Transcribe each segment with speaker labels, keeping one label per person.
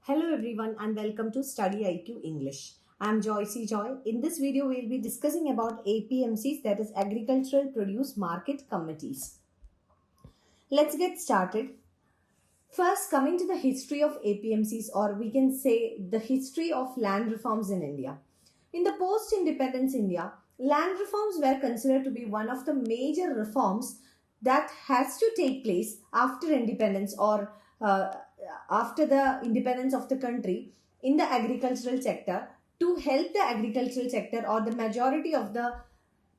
Speaker 1: Hello everyone and welcome to Study IQ English. I am Joycey Joy. In this video, we will be discussing about APMCs, that is Agricultural Produce Market Committees. Let's get started. First, coming to the history of APMCs, or we can say the history of land reforms in India. In the post-independence India, land reforms were considered to be one of the major reforms that has to take place after independence or after the independence of the country in the agricultural sector to help the agricultural sector or the majority of the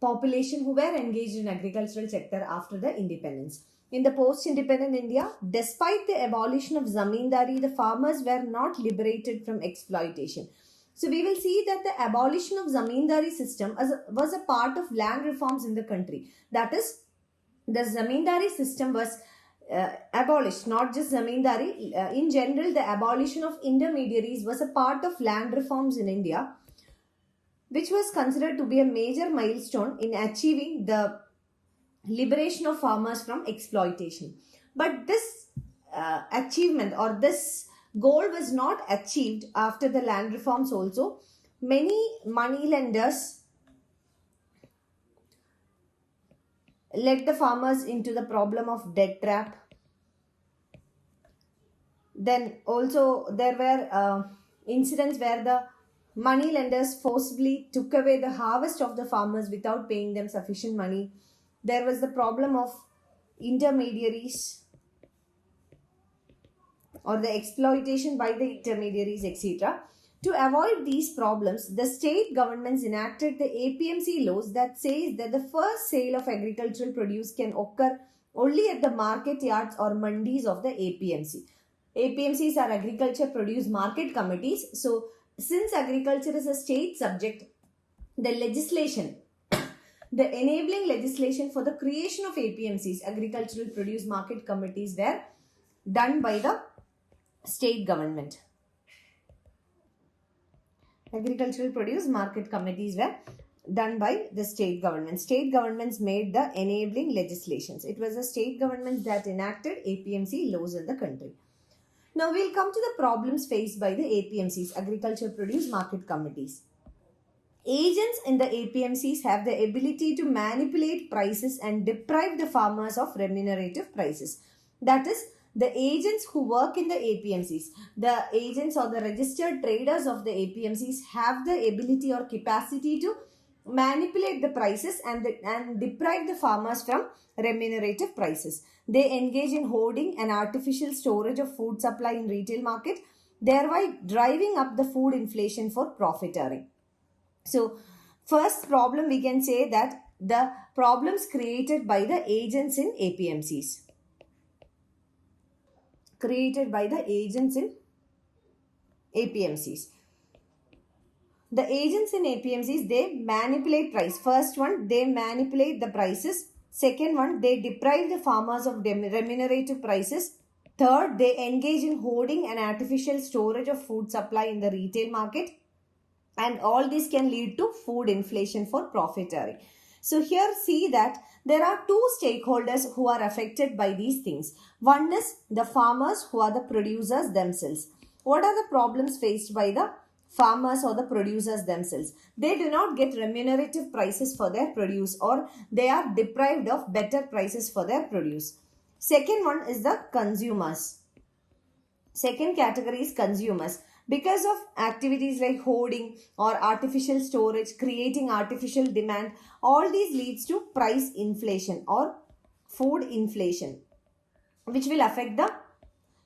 Speaker 1: population who were engaged in agricultural sector after the independence. In the post-independent India, despite the abolition of zamindari, the farmers were not liberated from exploitation. So we will see that the abolition of zamindari system was a part of land reforms in the country. That is, the zamindari system was abolished, not just zamindari. In general, the abolition of intermediaries was a part of land reforms in India, which was considered to be a major milestone in achieving the liberation of farmers from exploitation. But this achievement or this goal was not achieved after the land reforms also. Many money lenders led the farmers into the problem of debt trap. Then also there were incidents where the money lenders forcibly took away the harvest of the farmers without paying them sufficient money. There was the problem of intermediaries or the exploitation by the intermediaries, etc. To avoid these problems, the state governments enacted the APMC laws that says that the first sale of agricultural produce can occur only at the market yards or mandis of the APMC. APMCs are Agriculture Produce Market Committees. So, since agriculture is a state subject, the legislation, the enabling legislation for the creation of APMCs, Agricultural Produce Market Committees, were done by the state government. Agricultural Produce Market Committees were done by the state government. State governments made the enabling legislations. It was the state governments that enacted APMC laws in the country. Now we'll come to the problems faced by the APMCs, Agriculture Produce Market Committees. Agents in the APMCs have the ability to manipulate prices and deprive the farmers of remunerative prices. That is, the agents who work in the APMCs, the agents or the registered traders of the APMCs have the ability or capacity to manipulate the prices and deprive the farmers from remunerative prices. They engage in hoarding and artificial storage of food supply in retail market, thereby driving up the food inflation for profiteering. So, first problem we can say that the problems created by the agents in APMCs. Created by the agents in APMCs. The agents in APMCs, they manipulate price. First one, they manipulate the prices. Second one, they deprive the farmers of remunerative prices. Third, they engage in hoarding and artificial storage of food supply in the retail market. And all this can lead to food inflation for profiteering. So here see that there are two stakeholders who are affected by these things. One is the farmers who are the producers themselves. What are the problems faced by the farmers or the producers themselves? They do not get remunerative prices for their produce, or they are deprived of better prices for their produce. Second one is the consumers. Second category is consumers. Because of activities like hoarding or artificial storage, creating artificial demand, all these leads to price inflation or food inflation, which will affect the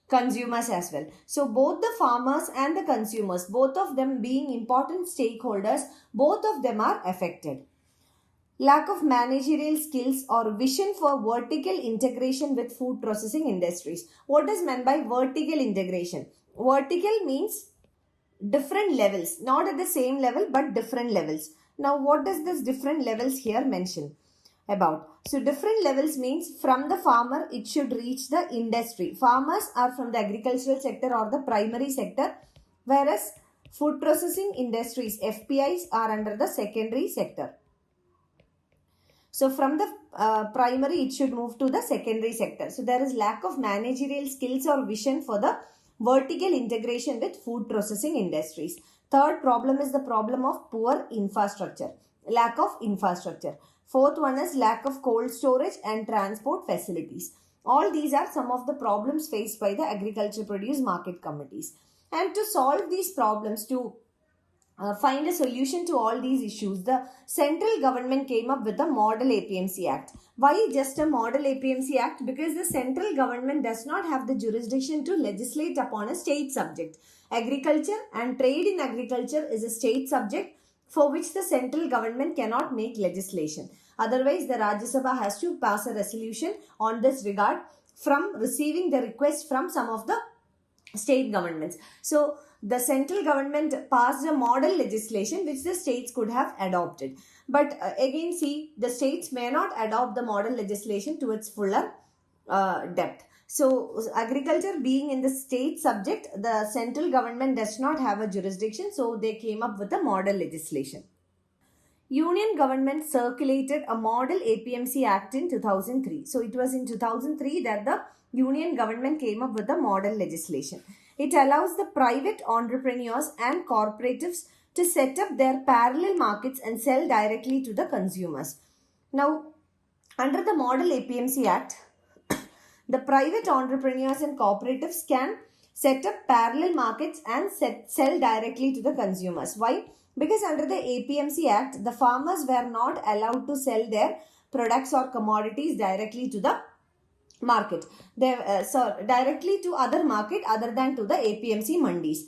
Speaker 1: consumers as well. So both the farmers and the consumers, both of them being important stakeholders, both of them are affected. Lack of managerial skills or vision for vertical integration with food processing industries. What is meant by vertical integration? Vertical means different levels, not at the same level but different levels. Now what does this different levels here mention about? So different levels means from the farmer it should reach the industry. Farmers are from the agricultural sector or the primary sector, whereas food processing industries, FPIs, are under the secondary sector. So from the primary it should move to the secondary sector. So there is lack of managerial skills or vision for the vertical integration with food processing industries. Third problem is the problem of poor infrastructure, lack of infrastructure. Fourth one is lack of cold storage and transport facilities. All these are some of the problems faced by the agriculture produce market committees. And to solve these problems, to find a solution to all these issues, the central government came up with the Model APMC Act. Why just a Model APMC Act? Because the central government does not have the jurisdiction to legislate upon a state subject. Agriculture and trade in agriculture is a state subject for which the central government cannot make legislation. Otherwise, the Rajya Sabha has to pass a resolution on this regard from receiving the request from some of the state governments. So, the central government passed a model legislation which the states could have adopted. But again, see, the states may not adopt the model legislation to its fuller depth. So, agriculture being in the state subject, the central government does not have a jurisdiction. So, they came up with a model legislation. Union government circulated a Model APMC Act in 2003. So, it was in 2003 that the Union government came up with the model legislation. It allows the private entrepreneurs and cooperatives to set up their parallel markets and sell directly to the consumers. Now, under the Model APMC Act, the private entrepreneurs and cooperatives can set up parallel markets and sell directly to the consumers. Why? Because under the APMC Act, the farmers were not allowed to sell their products or commodities directly to the market. Directly to other market other than to the APMC mandis.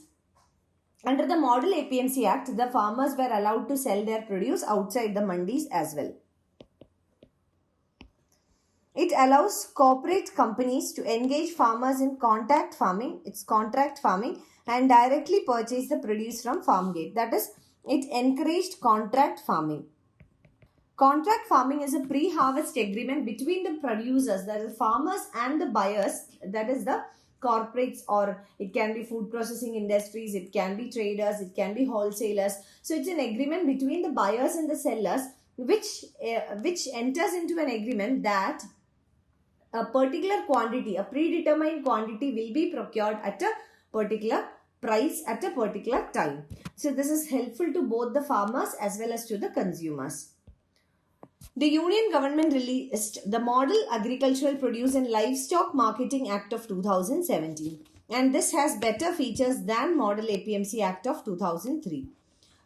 Speaker 1: Under the Model APMC Act, the farmers were allowed to sell their produce outside the mandis as well. It allows corporate companies to engage farmers in contract farming and directly purchase the produce from farm gate. That is, it encouraged contract farming. Contract farming is a pre-harvest agreement between the producers, that is farmers, and the buyers, that is the corporates, or it can be food processing industries, it can be traders, it can be wholesalers. So it's an agreement between the buyers and the sellers which enters into an agreement that a particular quantity, a predetermined quantity will be procured at a particular price at a particular time. So this is helpful to both the farmers as well as to the consumers. The Union government released the Model Agricultural Produce and Livestock Marketing Act of 2017, and this has better features than Model APMC Act of 2003.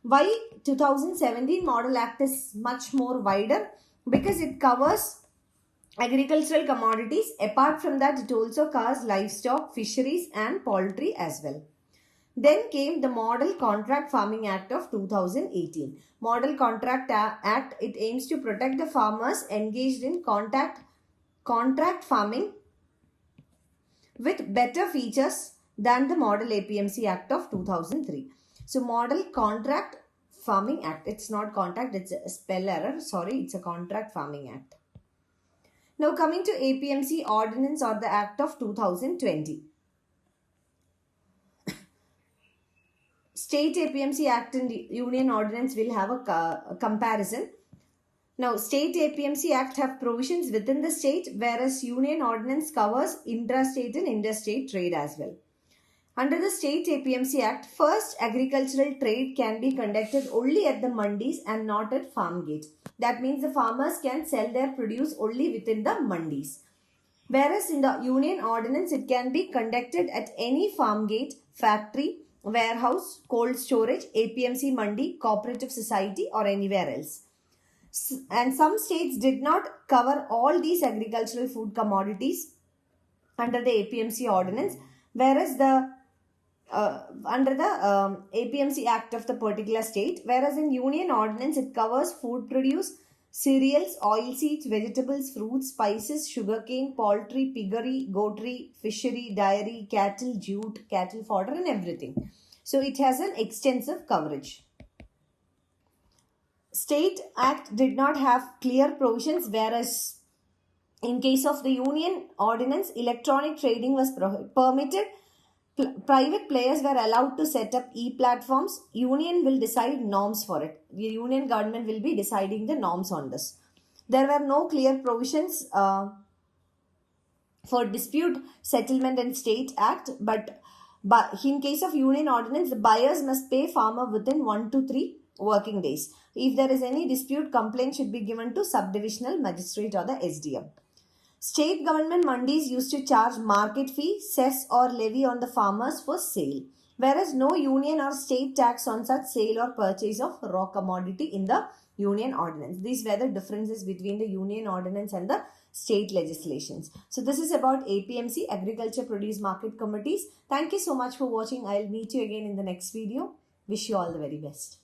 Speaker 1: Why 2017 Model Act is much more wider? Because it covers agricultural commodities. Apart from that, it also covers livestock, fisheries and poultry as well. Then came the Model Contract Farming Act of 2018. Model Contract Act, it aims to protect the farmers engaged in contract farming with better features than the Model APMC Act of 2003. So, Model Contract Farming Act, it's not contract, it's a spell error, sorry, it's a Contract Farming Act. Now, coming to APMC Ordinance or the Act of 2020. State APMC Act and Union Ordinance will have a comparison. Now, State APMC Act have provisions within the state, whereas Union Ordinance covers intrastate and interstate trade as well. Under the State APMC Act, first agricultural trade can be conducted only at the mandis and not at farm gate. That means the farmers can sell their produce only within the mandis. Whereas in the Union Ordinance, it can be conducted at any farm gate, factory, warehouse, cold storage, APMC mandi, cooperative society or anywhere else. And some states did not cover all these agricultural food commodities under the APMC Ordinance, whereas the under the APMC Act of the particular state, whereas in Union Ordinance it covers food produce, cereals, oilseeds, vegetables, fruits, spices, sugarcane, poultry, piggery, goatry, fishery, dairy, cattle, jute, cattle fodder and everything. So it has an extensive coverage. State Act did not have clear provisions, whereas in case of the Union Ordinance, electronic trading was permitted. Private players were allowed to set up e-platforms. Union will decide norms for it. The Union government will be deciding the norms on this. There were no clear provisions for dispute settlement and State Act, but But in case of union ordinance, the buyers must pay farmer within 1 to 3 working days. If there is any dispute, complaint should be given to subdivisional magistrate or the SDM. State government mandis used to charge market fee, cess or levy on the farmers for sale, whereas no union or state tax on such sale or purchase of raw commodity in the union ordinance. These were the differences between the union ordinance and the state legislations. So this is about APMC, Agriculture Produce Market Committees. Thank you so much for watching. I'll meet you again in the next video. Wish you all the very best.